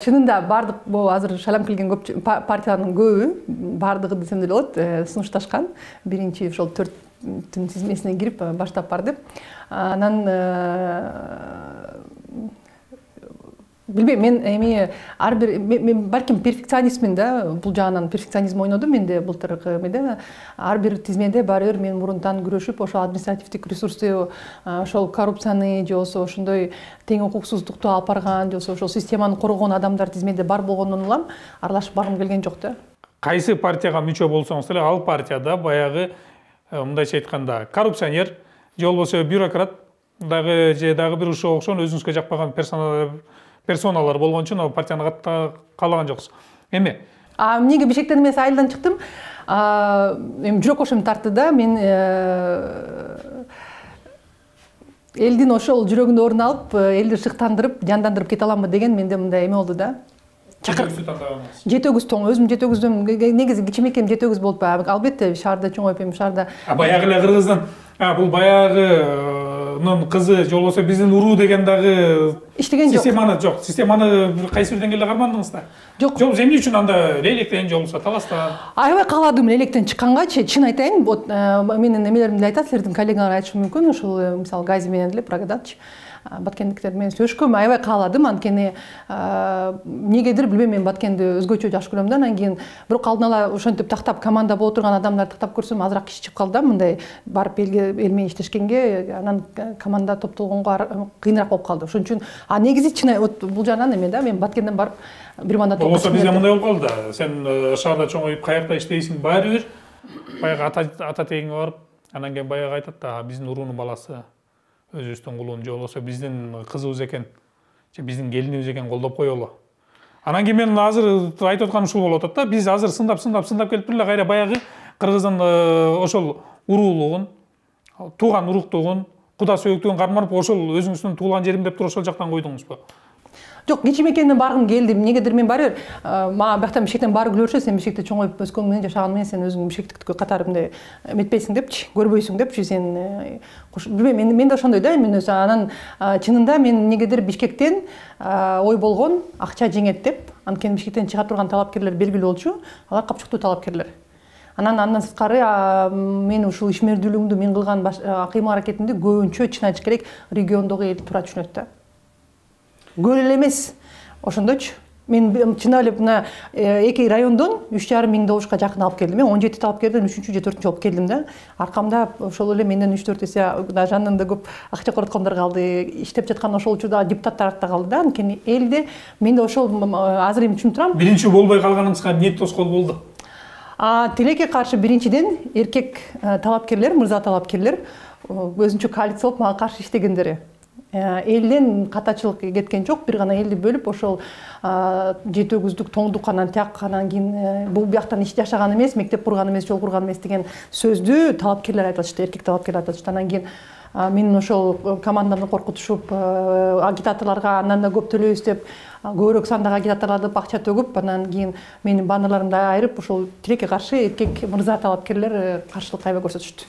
Чынында бардык бул азыр шайланып келген көп партиялардын көбү бардыгы десем деле болот сунушташкан. Биринчи ошол 4 тизмесине кирип баштап барды. Анан билбейм, мен эми ар бир мен балким перфекционистмин да, бул жагынан перфекционизм ойноду менде былтыркы эмеде. Ар бир тизмеде баары бир мен мурунтан күрөшүп, ошол административдик ресурсту, ошол коррупцияны же болсо ошондой тең укуксуздукту алып барган, же болсо ошол системаны коргогон адамдар тизмеде бар болгондон улам аралашып баргым келген жок да. Кайсы партияга мүчө болсоңуз деле, ал партияда баягы мындайча айтканда коррупционер же болбосо бюрократ дагы же дагы бир ушуга окшогон өзүңүзгө жакпаган персоналар болгон үчүн ал партияны каалаган жоксуз. Эми эмнеге бишектен эмес айылдан чыктым? Эми жүрөк ошем тартты да, мен элдин ошол жүрөгүндө орун алып, элди шыктандырып, жандандырып кете аламбы деген менде мындай эме болду да. Жетөгүз тоң, өзүм жетөгүздөн негизи кичинекейим жетөгүз болуп, албетте шаарда чоңоюп, эми шаарда. Баягы эле кыргыздын, бул баягынын кызы же болбосо биздин уруу деген дагы иштеген жок. Системаны кайсы бир деңгээлде кармандыңыз да? Жок, эмне үчүн анда электен же болбосо таластан? Аябай кааладым электен чыккангачы, чын айтайын, вот менин эмелеримди айтат, силердин коллегалар айтышы мүмкүн, ошол мисалы Гази менен деле Прагадатчы. Баткендиктер менен сүйлөшкөм, аябай кааладым, анткени эмнегедир билбейм, мен Баткенди өзгөчө жакшы көрөм да, анан кийин бирок алдын ала ошентип тактап команда боло турган адамдарды тактап көрсөм азыраак киши чыгып калды да, мындай барып эл менен иштешкенге, анан команда топтолгонго кыйыныраак болуп калды. Ошон үчүн негизи чын вот бул жагынан эме да, мен Баткенден барып бир мандат болбосо бизде мындай болуп калды да, сен шаарда чоңоюп каякта иштейсиң, баары бир баягы ата тегиңе барып, анан кийин баягы айтат да, биздин уруунун баласы өзүбүздүн кулун же болбосо биздин кызыбыз экен, же биздин келинибиз экен, колдоп коелу. Анан кийин мен азыр айтып атканым ушул болуп атат да, биз азыр сындап келип эле кайра баягы кыргыздын ошол уруулугун, тууган уруктугун, куда сөөктүгүн карманып, ошол өзүңүздүн туулган жерим деп туруп ошол жактан койдуңузбу? Жок, кичимекейимден баргым келди. Эмнегедир мен баары мага бияктан бишектен баары күлөшөт, сен бишекте чоңоюп өскөн менен, жашаган менен сен өзүң бишектикти катары мындай эметпейсиң депчи, көрбөйсүң депчи, сен билбейм, мен да ошондой да, мен анан чынында мен эмнегедир Бишкектен ой болгон акча жеңет деп, анткени Бишкектен чыга турган талапкерлер белгилүү болчу, алар капчыктуу талапкерлер. Андан сырткары мен ушул ишмердүүлүгүмдү мен кылган кыймыл-аракетимди көбүнчө чын айтыш керек, региондогу эл туура түшүнөт да. Көп эле эмес, ошондойчу. Мен чынында эле мына эки райондон 3,5 миң добушка жакын алып келдим. Мен 17 талапкерден 3-чү же 4-чү болуп келдим да. Аркамда ошол эле менден 3-4 эсе жанында көп акча короткондор калды. Иштеп жаткан ошол учурда депутаттар артта калды да. Анткени элде менде ошол азыр эми түшүнүп турам. Биринчи болбой калганыңызга эмне тоскоол болду? Тилекке каршы биринчиден эркек талапкерлер, мырза талапкерлер өзүнчө коалиция болуп мага каршы иштегендери. Элден катачылык кеткен жок, бир гана элди бөлүп ошол жетөгүздүк, тоңдук, анан тияк, анан кийин бул бияктан иш жашаган эмес, мектеп курган эмес, жол курган эмес деген сөздү талапкерлер айтышты, эркек талапкерлер айтышты. Анан кийин менин ошол командамды коркутушуп, агитаторлорго андан да көп төлөйбүз деп, көбүрөөк сандагы агитаторлорду акча төгүп, анан кийин менин баннерлеримди айырып, ошол тилекке каршы эркек мырза талапкерлер каршылык аябай көрсөтүштү.